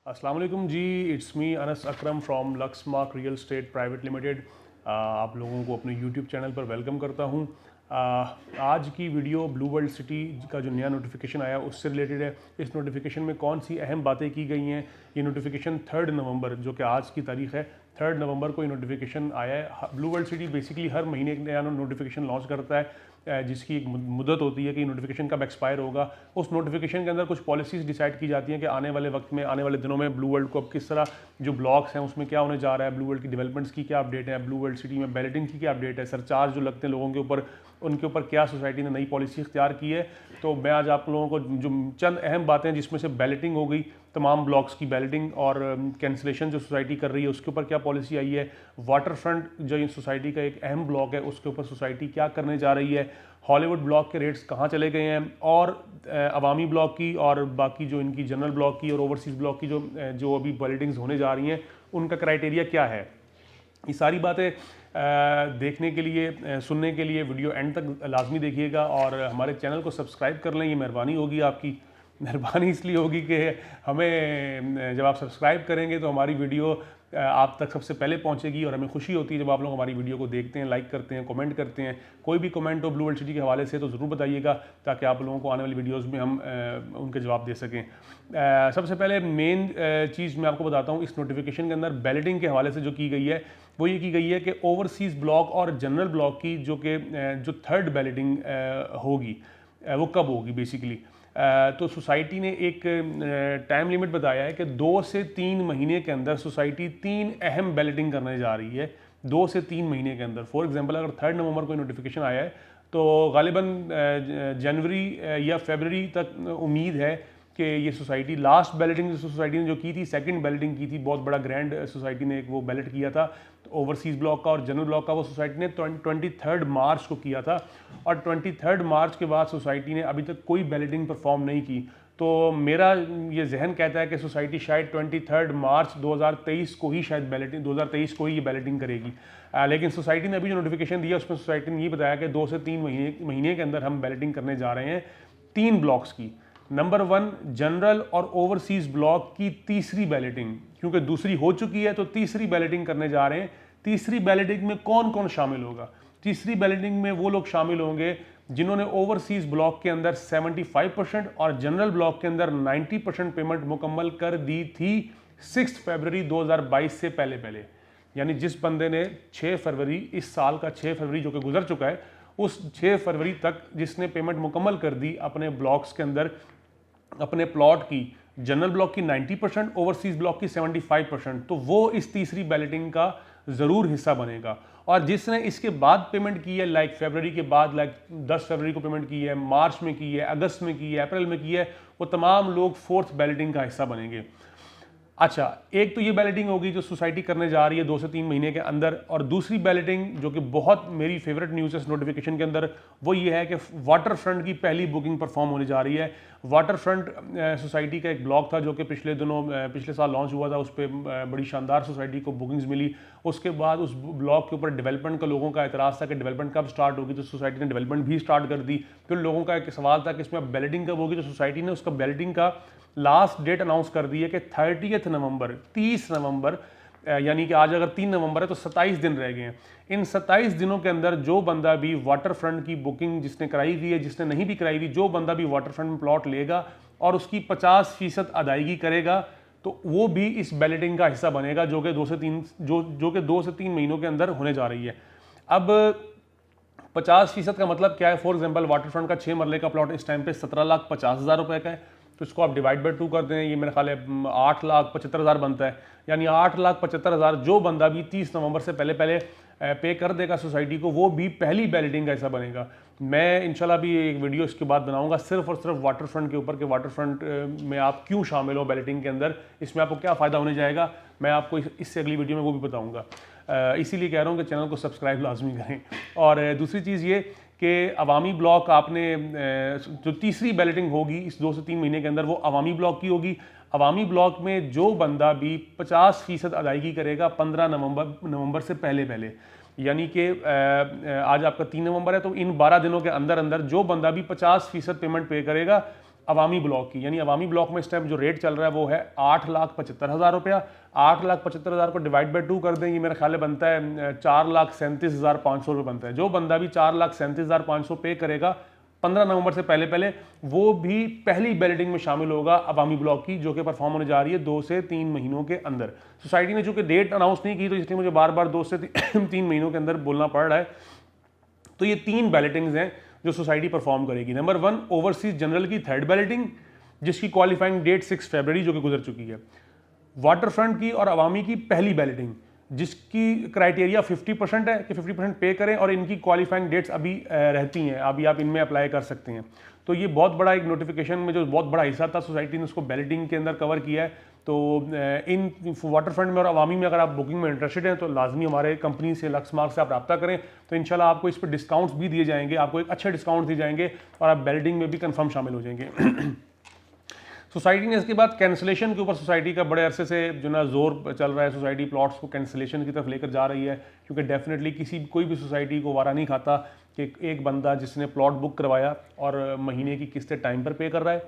अस्सलाम वालेकुम जी, it's me Anas Akram from Luxmark real estate private limited. आप लोगों को अपने यूट्यूब चैनल पर वेलकम करता हूं। आज की वीडियो ब्लू वर्ल्ड सिटी का जो नया नोटिफिकेशन आया उससे रिलेटेड है। इस नोटिफिकेशन में कौन सी अहम बातें की गई हैं, ये नोटिफिकेशन 3 नवंबर जो कि आज की तारीख है, 3 नवंबर को ये नोटिफिकेशन आया है। ब्लू वर्ल्ड सिटी बेसिकली हर महीने एक नया नोटिफिकेशन लॉन्च करता है जिसकी एक मुद्दत होती है कि नोटिफिकेशन कब एक्सपायर होगा। उस नोटिफिकेशन के अंदर कुछ पॉलिसीज़ डिसाइड की जाती हैं कि आने वाले वक्त में, आने वाले दिनों में ब्लू वर्ल्ड को अब किस तरह जो ब्लॉक्स हैं उसमें क्या होने जा रहा है, ब्लू वर्ल्ड की डेवलपमेंट्स की क्या अपडेट है, ब्लू वर्ल्ड सिटी में बैलेटिंग की क्या अपडेट है, सरचार्ज जो लगते हैं लोगों के ऊपर उनके ऊपर क्या सोसाइटी ने नई पॉलिसी इख्तियार की है। तो मैं आज आप लोगों को जो चंद अहम बातें जिसमें से बैलेटिंग हो गई, तमाम ब्लॉक्स की बैलेटिंग और कैंसिलेशन जो सोसाइटी कर रही है उसके ऊपर क्या पॉलिसी आई है, वाटर फ्रंट जो इन सोसाइटी का एक अहम ब्लॉक है उसके ऊपर सोसाइटी क्या करने जा रही है, हॉलीवुड ब्लॉक के रेट्स कहाँ चले गए हैं, और अवामी ब्लॉक की और बाकी जो इनकी जनरल ब्लॉक की और ओवरसीज़ ब्लॉक की जो अभी बैलेटिंग्स होने जा रही हैं उनका क्राइटेरिया क्या है। ये सारी बातें देखने के लिए, सुनने के लिए वीडियो एंड तक लाजमी देखिएगा और हमारे चैनल को सब्सक्राइब कर लें। ये मेहरबानी होगी आपकी। मेहरबानी इसलिए होगी कि हमें जब आप सब्सक्राइब करेंगे तो हमारी वीडियो आप तक सबसे पहले पहुंचेगी और हमें खुशी होती है जब आप लोग हमारी वीडियो को देखते हैं, लाइक करते हैं, कमेंट करते हैं। कोई भी कमेंट हो ब्लू वर्ल्ड सिटी के हवाले से तो ज़रूर बताइएगा ताकि आप लोगों को आने वाली वीडियोस में हम उनके जवाब दे सकें। सबसे पहले मेन चीज़ मैं आपको बताता हूँ, इस नोटिफिकेशन के अंदर बैलेटिंग के हवाले से जो की गई है वो ये की गई है कि ओवरसीज़ ब्लॉक और जनरल ब्लॉक की जो थर्ड बैलेटिंग होगी वो कब होगी बेसिकली। तो सोसाइटी ने एक टाइम लिमिट बताया है कि 2 से 3 महीने के अंदर सोसाइटी 3 अहम बैलेटिंग करने जा रही है। 2 से 3 महीने के अंदर, फॉर एग्जांपल अगर 3 नवंबर को नोटिफिकेशन आया है तो गालिबन जनवरी या फरवरी तक उम्मीद है कि ये सोसाइटी लास्ट बैलेटिंग सोसाइटी ने जो की थी, सेकंड बैलेटिंग की थी, बहुत बड़ा ग्रैंड सोसाइटी ने एक वो बैलेट किया था ओवरसीज़ ब्लॉक का और जनरल ब्लॉक का। वो सोसाइटी ने 23 मार्च को किया था और 23 मार्च के बाद सोसाइटी ने अभी तक कोई बैलेटिंग परफॉर्म नहीं की। तो मेरा ये जहन कहता है कि सोसाइटी शायद 23 मार्च 2023 को ही शायद बैलेटिंग 2023 को ही ये बैलेटिंग करेगी। लेकिन सोसाइटी ने अभी जो नोटिफिकेशन दिया उसमें सोसाइटी ने ये बताया कि 2 से 3 महीने के अंदर हम बैलेटिंग करने जा रहे हैं 3 ब्लॉक्स की। नंबर 1 जनरल और ओवरसीज़ ब्लॉक की तीसरी बैलेटिंग, क्योंकि दूसरी हो चुकी है तो तीसरी बैलेटिंग करने जा रहे हैं। तीसरी बैलेटिंग में कौन कौन शामिल होगा? तीसरी बैलेटिंग में वो लोग शामिल होंगे जिन्होंने ओवरसीज़ ब्लॉक के अंदर 75% और जनरल ब्लॉक के अंदर 90% पेमेंट मुकम्मल कर दी थी 6 फरवरी 2022 से पहले। यानी जिस बंदे ने 6 फरवरी, इस साल का 6 फरवरी जो कि गुजर चुका है, उस 6 फरवरी तक जिसने पेमेंट मुकम्मल कर दी अपने ब्लॉक्स के अंदर, अपने प्लॉट की, जनरल ब्लॉक की 90%, ओवरसीज़ ब्लॉक की 75%, तो वो इस तीसरी बैलेटिंग का ज़रूर हिस्सा बनेगा। और जिसने इसके बाद पेमेंट की है, लाइक फरवरी के बाद, लाइक 10 फरवरी को पेमेंट की है, मार्च में की है, अगस्त में की है, अप्रैल में की है, वो तमाम लोग फोर्थ बैलेटिंग का हिस्सा बनेंगे। अच्छा, एक तो ये बैलेटिंग होगी जो सोसाइटी करने जा रही है 2 से 3 महीने के अंदर, और दूसरी बैलेटिंग जो कि बहुत मेरी फेवरेट न्यूज़ है इस नोटिफिकेशन के अंदर, वो ये है कि वाटर फ्रंट की पहली बुकिंग परफॉर्म होने जा रही है। वाटर फ्रंट सोसाइटी का एक ब्लॉक था जो कि पिछले साल लॉन्च हुआ था, उस पर बड़ी शानदार सोसाइटी को बुकिंग्स मिली। उसके बाद उस ब्लॉक के ऊपर डेवलपमेंट का लोगों का एतराज़ था कि डेवलपमेंट कब स्टार्ट होगी, तो सोसाइटी ने डेवलपमेंट भी स्टार्ट कर दी। फिर लोगों का एक सवाल था कि इसमें अब बैलेटिंग कब होगी, तो सोसाइटी ने उसका बैलेटिंग का लास्ट डेट अनाउंस कर दी है कि 30 नवंबर, यानी कि आज अगर 3 नवंबर है तो 27 दिन रह गए हैं। इन 27 दिनों के अंदर जो बंदा भी वाटर फ्रंट की बुकिंग जिसने कराई हुई है, जिसने नहीं भी कराई हुई, जो बंदा भी वाटर फ्रंट में प्लॉट लेगा और उसकी 50% अदायगी करेगा तो वो भी इस बैलेटिंग का हिस्सा बनेगा जो कि 2 से 3 महीनों के अंदर होने जा रही है। अब 50% का मतलब क्या है? फॉर एग्जांपल वाटर फ्रंट का 6 मरले का प्लॉट इस टाइम पे 17,50,000 रुपए का है, तो इसको आप डिवाइड बाई 2 कर दें, ये मेरे ख्याल है 8,75,000 बनता है। यानी 8,75,000 जो बंदा भी 30 नवंबर से पहले पे कर देगा सोसाइटी को, वो भी पहली बैलेटिंग का हिस्सा बनेगा। मैं इंशाल्लाह भी एक वीडियो इसके बाद बनाऊंगा सिर्फ और सिर्फ वाटर फ्रंट के ऊपर कि वाटर फ्रंट में आप क्यों शामिल हो बैलेटिंग के अंदर, इसमें आपको क्या फ़ायदा होने जाएगा, मैं आपको इससे अगली वीडियो में वो भी बताऊँगा। इसीलिए कह रहा हूँ कि चैनल को सब्सक्राइब लाजमी करें। और दूसरी चीज़ ये कि अवामी ब्लॉक आपने जो तीसरी बैलेटिंग होगी इस 2 से 3 महीने के अंदर, वो अवामी ब्लॉक की होगी। अवामी ब्लॉक में जो बंदा भी 50% अदायगी करेगा 15 नवंबर से पहले, यानी कि आज आपका 3 नवंबर है, तो इन 12 दिनों के अंदर अंदर जो बंदा भी 50% पेमेंट पे करेगा अवामी ब्लॉक की, यानी अवामी ब्लॉक में इस टाइम जो रेट चल रहा है वो है 8,75,000 रुपया। 8,75,000 को डिवाइड बाई 2 कर दें, ये मेरा ख्याल है बनता है 4,37,500 रुपये बनता है। जो बंदा भी 4,37,500 पे करेगा 15 नवंबर से पहले पहले, वो भी पहली बैलेटिंग में शामिल होगा अवामी ब्लॉक की, जो कि परफॉर्म होने जा रही है 2 से 3 महीनों के अंदर। सोसाइटी ने चूंकि डेट अनाउंस नहीं की, तो इसलिए मुझे बार बार 2 से 3 महीनों के अंदर बोलना पड़ रहा है। तो ये 3 बैलेटिंग्स हैं जो सोसाइटी परफॉर्म करेगी। नंबर 1 ओवरसीज जनरल की 3rd बैलेटिंग, जिसकी क्वालिफाइंग डेट 6 फरवरी जो कि गुजर चुकी है। वाटर फ्रंट की और अवामी की पहली बैलेटिंग, जिसकी क्राइटेरिया 50% है कि 50% पे करें, और इनकी क्वालिफाइंग डेट्स अभी रहती हैं, अभी आप इनमें अप्लाई कर सकते हैं। तो ये बहुत बड़ा एक नोटिफिकेशन में जो बहुत बड़ा हिस्सा था, सोसाइटी ने उसको बैलेटिंग के अंदर कवर किया है। तो इन वाटर फ्रंट में और अवामी में अगर आप बुकिंग में इंटरेस्टेड हैं तो लाजमी हमारे कंपनी से लक्समार्क से आप रब्ता करें, तो इंशाल्लाह आपको इस पर डिस्काउंट्स भी दिए जाएंगे, आपको एक अच्छे डिस्काउंट दिए जाएंगे और आप बैलेटिंग में भी कंफर्म शामिल हो जाएंगे। सोसाइटी ने इसके बाद कैंसिलेशन के ऊपर सोसाइटी का बड़े अरसे से जो ना जोर चल रहा है, सोसाइटी प्लॉट्स को कैंसिलेशन की तरफ लेकर जा रही है, क्योंकि डेफिनेटली कोई भी सोसाइटी को वारा नहीं खाता कि एक बंदा जिसने प्लॉट बुक करवाया और महीने की किस्तें टाइम पर पे कर रहा है,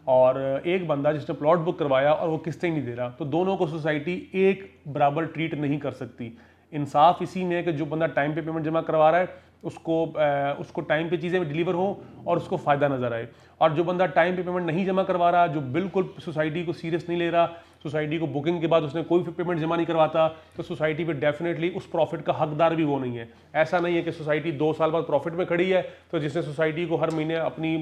और एक बंदा जिसने प्लॉट बुक करवाया और वो किस्तें नहीं दे रहा, तो दोनों को सोसाइटी एक बराबर ट्रीट नहीं कर सकती। इंसाफ इसी में है कि जो बंदा टाइम पे पेमेंट जमा करवा रहा है उसको टाइम पे चीज़ें डिलीवर हो और उसको फ़ायदा नज़र आए, और जो बंदा टाइम पे पेमेंट नहीं जमा करवा रहा, जो बिल्कुल सोसाइटी को सीरियस नहीं ले रहा, सोसाइटी को बुकिंग के बाद उसने कोई पेमेंट जमा नहीं करवाता, तो सोसाइटी पे डेफिनेटली उस प्रॉफिट का हकदार भी वो नहीं है। ऐसा नहीं है कि सोसाइटी 2 साल बाद प्रॉफिट में खड़ी है, तो जिसने सोसाइटी को हर महीने अपनी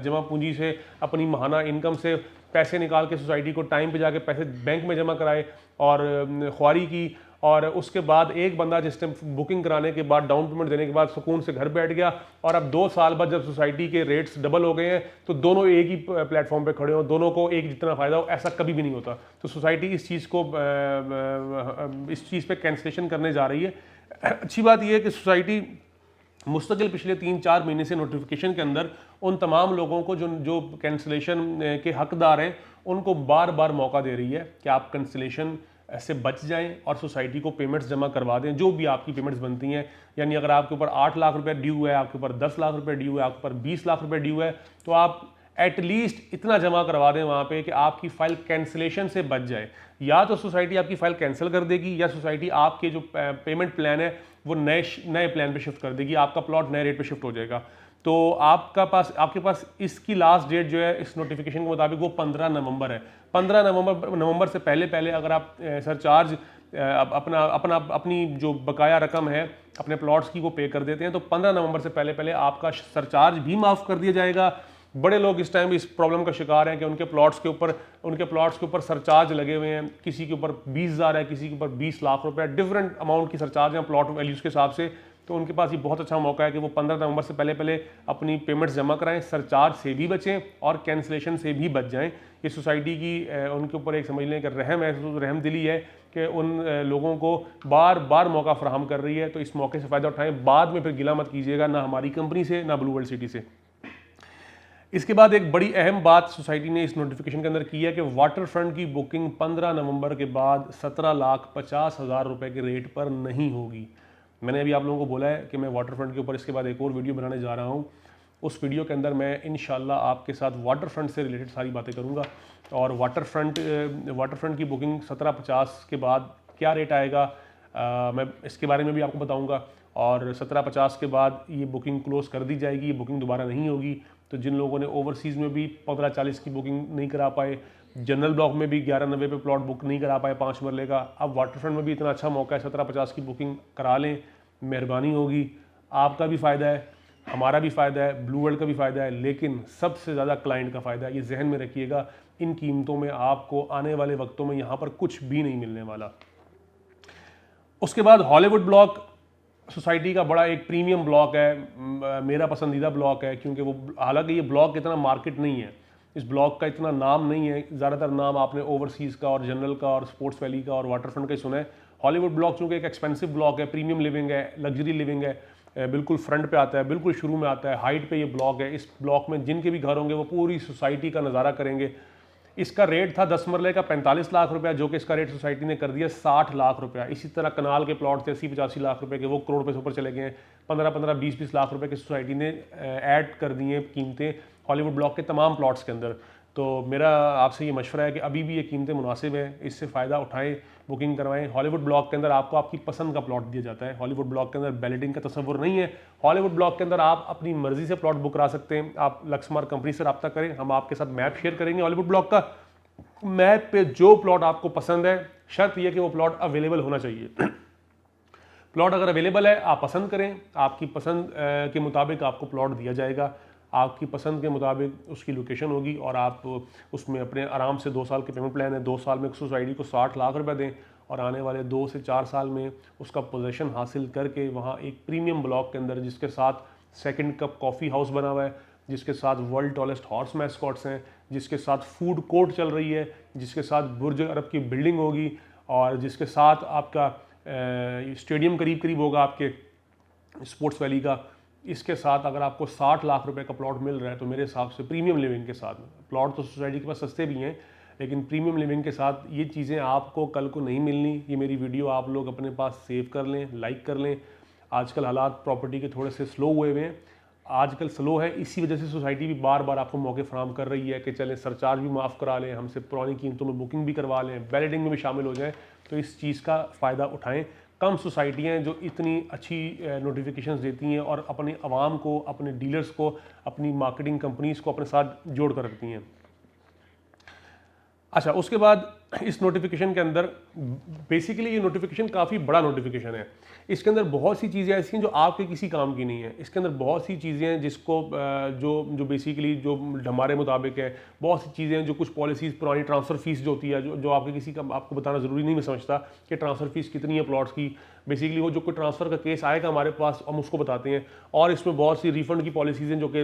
जमा पूंजी से, अपनी माहाना इनकम से पैसे निकाल के सोसाइटी को टाइम पे जाके पैसे बैंक में जमा कराए और ख्वारी की, और उसके बाद एक बंदा जिसने बुकिंग कराने के बाद डाउन पेमेंट देने के बाद सुकून से घर बैठ गया, और अब 2 साल बाद जब सोसाइटी के रेट्स डबल हो गए हैं तो दोनों एक ही प्लेटफॉर्म पे खड़े हो, दोनों को एक जितना फ़ायदा हो, ऐसा कभी भी नहीं होता। तो सोसाइटी इस चीज़ पे कैंसिलेशन करने जा रही है। अच्छी बात यह है कि सोसाइटी मुस्तकिल पिछले 3-4 महीने से नोटिफिकेशन के अंदर उन तमाम लोगों को जो कैंसिलेशन के हकदार हैं उनको बार बार मौका दे रही है कि आप कैंसिलेशन से बच जाएं और सोसाइटी को पेमेंट्स जमा करवा दें, जो भी आपकी पेमेंट्स बनती हैं। यानी अगर आपके ऊपर 8 लाख रुपए ड्यू है, आपके ऊपर 10 लाख रुपए ड्यू है, आपके ऊपर 20 लाख रुपए ड्यू है, तो आप एटलीस्ट इतना जमा करवा दें वहाँ पे कि आपकी फाइल कैंसिलेशन से बच जाए। या तो सोसाइटी आपकी फाइल कैंसिल कर देगी, या सोसाइटी आपके जो पेमेंट प्लान है वो नए प्लान पे शिफ्ट कर देगी, आपका प्लॉट नए रेट पे शिफ्ट हो जाएगा। तो आपके पास इसकी लास्ट डेट जो है इस नोटिफिकेशन के मुताबिक वो 15 नवंबर है। 15 नवंबर से पहले अगर आप सरचार्ज अपनी जो बकाया रकम है अपने प्लॉट्स की वो पे कर देते हैं, तो 15 नवंबर से पहले आपका सरचार्ज भी माफ़ कर दिया जाएगा। बड़े लोग इस टाइम इस प्रॉब्लम का शिकार हैं कि उनके प्लॉट्स के ऊपर सरचार्ज लगे हुए हैं, किसी के ऊपर 20,000 है, किसी के ऊपर 20 लाख रुपए, डिफरेंट अमाउंट की सरचार्ज हैं प्लॉट वैल्यूज़ के हिसाब से। तो उनके पास ये बहुत अच्छा मौका है कि वो 15 नवंबर से पहले अपनी पेमेंट्स जमा कराएं, सरचार्ज से भी बचें और कैंसिलेशन से भी बच जाएं। ये सोसाइटी की उनके ऊपर एक समझ लें कि रहमदिली है कि उन लोगों को बार बार मौका फराहम कर रही है, तो इस मौके से फ़ायदा उठाएं। बाद में फिर गिला मत कीजिएगा, ना हमारी कंपनी से ना ब्लू वर्ल्ड सिटी से। इसके बाद एक बड़ी अहम बात सोसाइटी ने इस नोटिफिकेशन के अंदर की है कि वाटर फ्रंट की बुकिंग 15 नवंबर के बाद 17,50,000 रुपए के रेट पर नहीं होगी। मैंने अभी आप लोगों को बोला है कि मैं वाटर फ्रंट के ऊपर इसके बाद एक और वीडियो बनाने जा रहा हूँ। उस वीडियो के अंदर मैं इंशाल्लाह आपके साथ वाटर फ्रंट से रिलेटेड सारी बातें करूँगा, और वाटर फ्रंट की बुकिंग 1750 के बाद क्या रेट आएगा मैं इसके बारे में भी आपको बताऊँगा। और 1750 के बाद ये बुकिंग क्लोज़ कर दी जाएगी, ये बुकिंग दोबारा नहीं होगी। तो जिन लोगों ने ओवरसीज़ में भी 1540 की बुकिंग नहीं करा पाए, जनरल ब्लॉक में भी 1190 पे प्लॉट बुक नहीं करा पाए 5 मरले का, अब वाटर फ्रंट में भी इतना अच्छा मौका है, 1750 की बुकिंग करा लें, मेहरबानी होगी। आपका भी फ़ायदा है, हमारा भी फ़ायदा है, ब्लू वर्ल्ड का भी फ़ायदा है, लेकिन सबसे ज़्यादा क्लाइंट का फ़ायदा है। ये जहन में रखिएगा, इन कीमतों में आपको आने वाले वक्तों में यहाँ पर कुछ भी नहीं मिलने वाला। उसके बाद हॉलीवुड ब्लॉक सोसाइटी का बड़ा एक प्रीमियम ब्लॉक है, मेरा पसंदीदा ब्लॉक है, क्योंकि वो हालांकि ये ब्लॉक इतना मार्केट नहीं है, इस ब्लॉक का इतना नाम नहीं है, ज़्यादातर नाम आपने ओवरसीज़ का और जनरल का और स्पोर्ट्स वैली का और वाटर फ्रंट का ही सुना है। हॉलीवुड ब्लॉक चूँकि एक एक्सपेंसिव ब्लॉक है, प्रीमियम लिविंग है, लग्जरी लिविंग है, बिल्कुल फ्रंट पे आता है, बिल्कुल शुरू में आता है, हाइट पे ये ब्लॉक है। इस ब्लॉक में जिनके भी घर होंगे वो पूरी सोसाइटी का नज़ारा करेंगे। इसका रेट था 10 मरले का 45 लाख रुपया, जो कि इसका रेट सोसाइटी ने कर दिया 60 लाख रुपया। इसी तरह कनाल के प्लॉट थे 80-85 लाख रुपए के, वो करोड़ पे से ऊपर चले गए हैं। 15-20 लाख रुपए की सोसाइटी ने ऐड कर दी हैं कीमतें हॉलीवुड ब्लॉक के तमाम प्लॉट्स के अंदर। तो मेरा आपसे ये मशवरा है कि अभी भी ये कीमतें मुनासिब हैं, इससे फ़ायदा उठाएं, बुकिंग करवाएं। हॉलीवुड ब्लॉक के अंदर आपको आपकी पसंद का प्लॉट दिया जाता है। हॉलीवुड ब्लॉक के अंदर बैलेटिंग का तस्वुर नहीं है। हॉलीवुड ब्लॉक के अंदर आप अपनी मर्जी से प्लॉट बुक करा सकते हैं। आप लक्समार्क कंपनी से रब्ता करें, हम आपके साथ मैप शेयर करेंगे हॉलीवुड ब्लॉक का। मैप पे जो प्लॉट आपको पसंद है, शर्त यह कि वो प्लॉट अवेलेबल होना चाहिए। प्लॉट अगर अवेलेबल है, आप पसंद करें, आपकी पसंद के मुताबिक आपको प्लॉट दिया जाएगा। आपकी पसंद के मुताबिक उसकी लोकेशन होगी और आप उसमें अपने आराम से 2 साल के पेमेंट प्लान है, 2 साल में सोसाइटी को 60 लाख रुपए दें और आने वाले 2 से 4 साल में उसका पोजीशन हासिल करके वहाँ एक प्रीमियम ब्लॉक के अंदर, जिसके साथ सेकंड कप कॉफ़ी हाउस बना हुआ है, जिसके साथ वर्ल्ड टॉलेस्ट हॉर्स मैस्कॉट्स हैं, जिसके साथ फूड कोर्ट चल रही है, जिसके साथ बुर्ज अरब की बिल्डिंग होगी और जिसके साथ आपका स्टेडियम करीब करीब होगा आपके स्पोर्ट्स वैली का। इसके साथ अगर आपको 60 लाख रुपए का प्लॉट मिल रहा है तो मेरे हिसाब से प्रीमियम लिविंग के साथ, प्लॉट तो सोसाइटी के पास सस्ते भी हैं लेकिन प्रीमियम लिविंग के साथ ये चीज़ें आपको कल को नहीं मिलनी। ये मेरी वीडियो आप लोग अपने पास सेव कर लें, लाइक कर लें। आजकल हालात प्रॉपर्टी के थोड़े से स्लो हुए हुए हैं, आजकल स्लो है, इसी वजह से सोसाइटी भी बार बार आपको मौके फराहम कर रही है कि चलें सरचार्ज भी माफ़ करा लें, हमसे पुरानी कीमतों में बुकिंग भी करवा लें, बैलेटिंग में भी शामिल हो जाएं। तो इस चीज़ का फ़ायदा उठाएं। कम सोसाइटियाँ जो इतनी अच्छी नोटिफिकेशंस देती हैं और अपने आवाम को, अपने डीलर्स को, अपनी मार्केटिंग कंपनीज़ को अपने साथ जोड़ कर रखती हैं। अच्छा, उसके बाद इस नोटिफिकेशन के अंदर बेसिकली ये नोटिफिकेशन काफ़ी बड़ा नोटिफिकेशन है। इसके अंदर बहुत सी चीज़ें ऐसी हैं जो आपके किसी काम की नहीं है। इसके अंदर बहुत सी चीज़ें हैं जिसको जो बेसिकली जो हमारे मुताबिक है, बहुत सी चीज़ें हैं जो कुछ पॉलिसीज़, पुरानी ट्रांसफ़र फ़ीस जो होती है, जो आपके किसी का आपको बताना ज़रूरी नहीं, मैं समझता कि ट्रांसफ़र फ़ीस कितनी है प्लॉट्स की। बेसिकली वो जो कोई ट्रांसफ़र का केस आएगा हमारे पास, हम उसको बताते हैं। और इसमें बहुत सी रिफ़ंड की पॉलिसीज़ हैं जो कि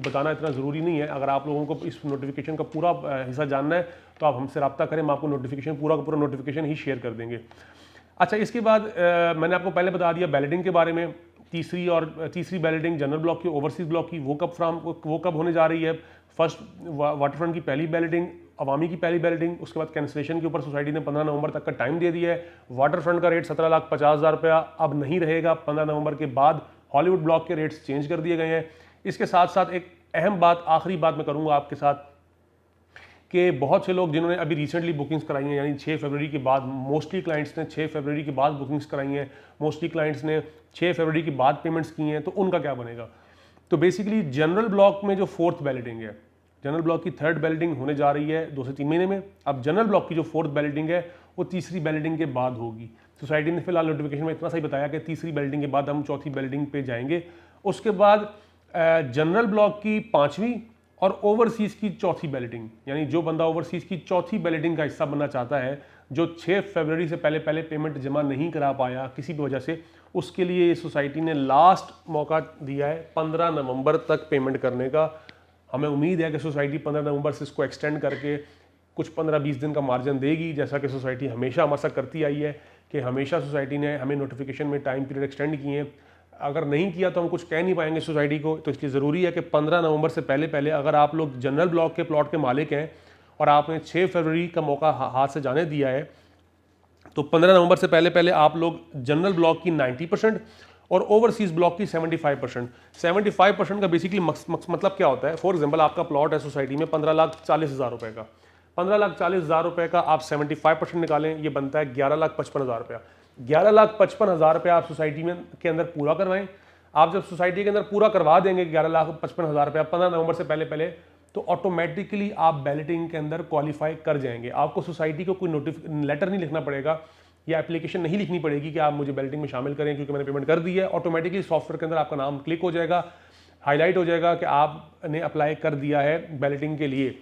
बताना इतना ज़रूरी नहीं है। अगर आप लोगों को इस नोटिफिकेशन का पूरा हिस्सा जानना है तो आप हमसे रब्ता करें, हम आपको नोटिफिकेशन पूरा का पूरा नोटिफिकेशन ही शेयर कर देंगे। अच्छा, इसके बाद मैंने आपको पहले बता दिया बैलेटिंग के बारे में। तीसरी बैलेटिंग जनरल ब्लॉक की, ओवरसीज़ ब्लॉक की, वो कब होने जा रही है। फर्स्ट वाटरफ्रंट की पहली बैलेटिंग, अवामी की पहली बैलेटिंग, उसके बाद कैंसिलेशन के ऊपर सोसाइटी ने 15 नवंबर तक का टाइम दे दिया है। वाटरफ्रंट का रेट 17,50,000 रुपया अब नहीं रहेगा। 15 नवंबर के बाद हॉलीवुड ब्लॉक के रेट्स चेंज कर दिए गए हैं। इसके साथ साथ एक अहम बात, आखिरी बात मैं करूँगा आपके साथ, कि बहुत से लोग जिन्होंने अभी रिसेंटली बुकिंग्स कराई हैं, यानी 6 फरवरी के बाद, मोस्टली क्लाइंट्स ने 6 फरवरी के बाद बुकिंग्स कराई हैं, मोस्टली क्लाइंट्स ने 6 फरवरी के बाद पेमेंट्स की हैं, तो उनका क्या बनेगा। तो बेसिकली जनरल ब्लॉक में जो 4th बैलेटिंग है, जनरल ब्लॉक की 3rd बैलेटिंग होने जा रही है 2 से 3 महीने में। अब जनरल ब्लॉक की जो 4th बैलेटिंग है वो तीसरी बैलेटिंग के बाद होगी। सोसाइटी ने फिलहाल नोटिफिकेशन में इतना सही बताया कि तीसरी बैलेटिंग के बाद हम 4थी बैलेटिंग पे जाएंगे। उसके बाद जनरल ब्लॉक की 5वीं और ओवरसीज़ की 4थी बैलेटिंग, यानी जो बंदा ओवरसीज़ की 4थी बैलेटिंग का हिस्सा बनना चाहता है, जो 6 फरवरी से पहले पेमेंट जमा नहीं करा पाया किसी भी वजह से, उसके लिए सोसाइटी ने लास्ट मौका दिया है 15 नवंबर तक पेमेंट करने का। हमें उम्मीद है कि सोसाइटी 15 नवंबर से इसको एक्सटेंड करके कुछ 15-20 दिन का मार्जिन देगी, जैसा कि सोसाइटी हमेशा हमारे साथ करती आई है कि हमेशा सोसाइटी ने हमें नोटिफिकेशन में टाइम पीरियड एक्सटेंड किए हैं। अगर नहीं किया तो हम कुछ कह नहीं पाएंगे सोसाइटी को। तो इसलिए ज़रूरी है कि 15 नवंबर से पहले अगर आप लोग जनरल ब्लॉक के प्लॉट के मालिक हैं और आपने 6 फरवरी का मौका हाथ से जाने दिया है, तो 15 नवंबर से पहले आप लोग जनरल ब्लॉक की 90% और ओवरसीज़ ब्लॉक की 75% का बेसिकली मतलब क्या होता है। फॉर एग्जांपल, आपका प्लॉट है सोसाइटी में 15,40,000 रुपए का, 15,40,000 रुपए का आप 75% निकालें, ये बनता है 11,55,000 रुपया। 11,55,000 रुपया आप सोसाइटी में के अंदर पूरा करवाएं। आप जब सोसाइटी के अंदर पूरा करवा देंगे 11,55,000 रुपया 15 नवंबर से पहले, तो ऑटोमेटिकली आप बैलेटिंग के अंदर क्वालिफाई कर जाएंगे। आपको सोसाइटी को कोई लेटर नहीं लिखना पड़ेगा या एप्लीकेशन नहीं लिखनी पड़ेगी कि आप मुझे बैलेटिंग में शामिल करें क्योंकि मैंने पेमेंट कर दी है। ऑटोमेटिकली सॉफ्टवेयर के अंदर आपका नाम क्लिक हो जाएगा, हाईलाइट हो जाएगा कि आपने अप्लाई कर दिया है बैलेटिंग के लिए।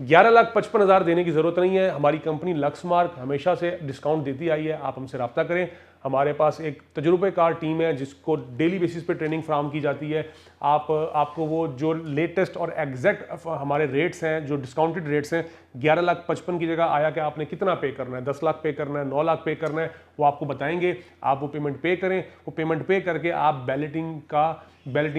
11,55,000 देने की ज़रूरत नहीं है। हमारी कंपनी लक्समार्क हमेशा से डिस्काउंट देती आई है, आप हमसे रब्ता करें। हमारे पास एक तजुर्बेकार टीम है जिसको डेली बेसिस पे ट्रेनिंग फ्राहम की जाती है। आपको वो जो लेटेस्ट और एग्जैक्ट हमारे रेट्स हैं, जो डिस्काउंटेड रेट्स हैं, 11,55,000 की जगह आया कि आपने कितना पे करना है, 10 लाख पे करना है, 9 लाख पे करना है, वो आपको बताएंगे। आप वो पेमेंट पे करें, वो पेमेंट पे करके आप बैलेटिंग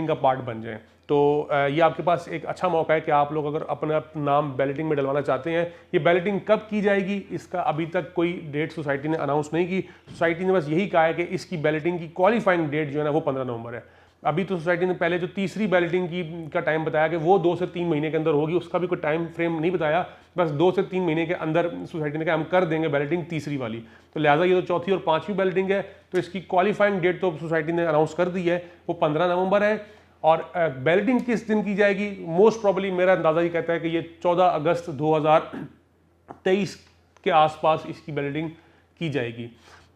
का पार्ट बन जाएं। तो ये आपके पास एक अच्छा मौका है कि आप लोग अगर अपना नाम बैलेटिंग में डलवाना चाहते हैं। ये बैलेटिंग कब की जाएगी, इसका अभी तक कोई डेट सोसाइटी ने अनाउंस नहीं की। सोसाइटी ने बस यही कहा है कि इसकी बैलेटिंग की क्वालिफाइंग डेट जो है ना वो 15 नवंबर है। अभी तो सोसाइटी ने पहले जो तीसरी बैलेटिंग की का टाइम बताया कि वो 2 से 3 महीने के अंदर होगी, उसका भी कोई टाइम फ्रेम नहीं बताया, बस 2 से 3 महीने के अंदर सोसाइटी ने कहा हम कर देंगे बैलेटिंग तीसरी वाली। तो लिहाजा ये तो चौथी और पांचवी बैलेटिंग है, तो इसकी क्वालिफाइंग डेट तो सोसाइटी ने अनाउंस कर दी है, वो 15 नवंबर है। और बैलेटिंग किस दिन की जाएगी, मोस्ट प्रॉबली मेरा अंदाज़ा ये कहता है कि ये 14 अगस्त 2023 के आसपास इसकी बैलेटिंग की जाएगी।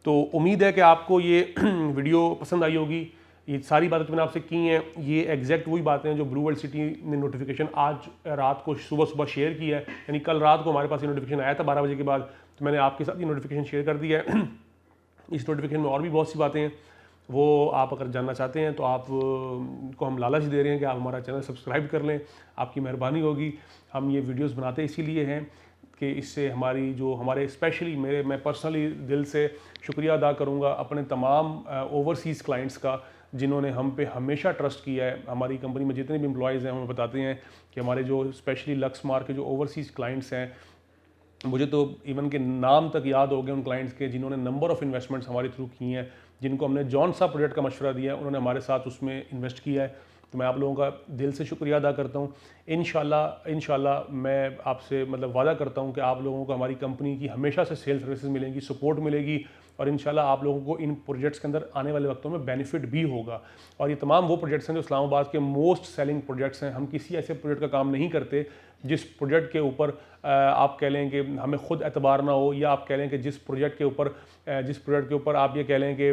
तो उम्मीद है कि आपको ये वीडियो पसंद आई होगी। ये सारी बातें तो मैंने आपसे की हैं, ये एग्जैक्ट वही बातें हैं जो ब्लू वर्ल्ड सिटी ने नोटिफिकेशन आज रात को सुबह शेयर की है, यानी कल रात को हमारे पास ये नोटिफिकेशन आया था 12 बजे के बाद, तो मैंने आपके साथ ये नोटिफिकेशन शेयर कर दिया है। इस नोटिफिकेशन में और भी बहुत सी बातें हैं, वो आप अगर जानना चाहते हैं तो आप को हम लालच दे रहे हैं कि आप हमारा चैनल सब्सक्राइब कर लें, आपकी मेहरबानी होगी। हम ये वीडियोस बनाते इसीलिए हैं कि इससे हमारे स्पेशली मैं पर्सनली दिल से शुक्रिया अदा करूंगा अपने तमाम ओवरसीज़ क्लाइंट्स का, जिन्होंने हम पे हमेशा ट्रस्ट किया है। हमारी कंपनी में जितने भी एम्प्लॉयज़ हैं हमें बताते हैं कि हमारे जो स्पेशली लक्समार्क के जो ओवरसीज़ क्लाइंट्स हैं, मुझे तो इवन के नाम तक याद हो गए उन क्लाइंट्स के जिन्होंने नंबर ऑफ़ इन्वेस्टमेंट्स हमारे थ्रू की हैं, जिनको हमने जौन सा प्रोजेक्ट का मशवरा दिया है उन्होंने हमारे साथ उसमें इन्वेस्ट किया है। तो मैं आप लोगों का दिल से शुक्रिया अदा करता हूँ। इंशाल्लाह मैं आपसे वादा करता हूँ कि आप लोगों को हमारी कंपनी की हमेशा से सेल सर्विसेज मिलेंगी, सपोर्ट मिलेगी, और इंशाल्लाह आप लोगों को इन प्रोजेक्ट्स के अंदर आने वाले वक्तों में बेनिफिट भी होगा। और ये तमाम वो प्रोजेक्ट्स हैं जो इस्लामाबाद के मोस्ट सेलिंग प्रोजेक्ट्स हैं। हम किसी ऐसे प्रोजेक्ट का काम नहीं करते जिस प्रोजेक्ट के ऊपर आप कह लें कि हमें खुद एतबार ना हो, या आप कह लें कि जिस प्रोजेक्ट के ऊपर आप ये कह लें कि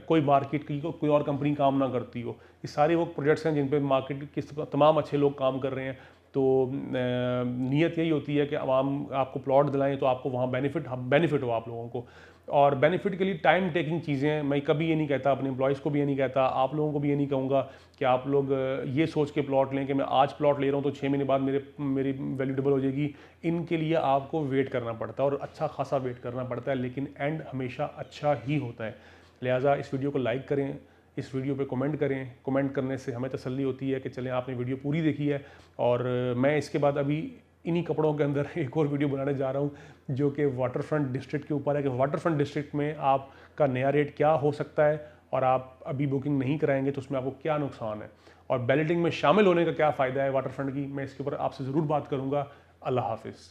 कोई मार्केट की कोई और कंपनी काम ना करती हो। ये सारे वो प्रोजेक्ट्स हैं जिन पे मार्केट के तमाम अच्छे लोग काम कर रहे हैं। तो नीयत यही होती है कि आवाम आपको प्लॉट दिलाएं तो आपको वहाँ बेनिफिट हो आप लोगों को। और बेनिफिट के लिए टाइम टेकिंग चीज़ें हैं। मैं कभी ये नहीं कहता, अपने एम्प्लॉयज़ को भी ये नहीं कहता, आप लोगों को भी ये नहीं कहूँगा कि आप लोग ये सोच के प्लॉट लें कि मैं आज प्लॉट ले रहा हूँ तो 6 महीने बाद मेरी वैल्यू डबल हो जाएगी। इनके लिए आपको वेट करना पड़ता है, और अच्छा खासा वेट करना पड़ता है, लेकिन एंड हमेशा अच्छा ही होता है। लिहाजा इस वीडियो को लाइक करें, इस वीडियो पे कमेंट करें। कमेंट करने से हमें तसल्ली होती है कि चलें आपने वीडियो पूरी देखी है। और मैं इसके बाद अभी इन्हीं कपड़ों के अंदर एक और वीडियो बनाने जा रहा हूं जो कि वाटर फ्रंट डिस्ट्रिक्ट के ऊपर है, कि वाटर फ्रंट डिस्ट्रिक्ट में आपका नया रेट क्या हो सकता है, और आप अभी बुकिंग नहीं कराएंगे तो उसमें आपको क्या नुकसान है, और बैलेटिंग में शामिल होने का क्या फ़ायदा है वाटर फ्रंट की। मैं इसके ऊपर आपसे ज़रूर बात करूँगा। अल्लाह हाफिज़।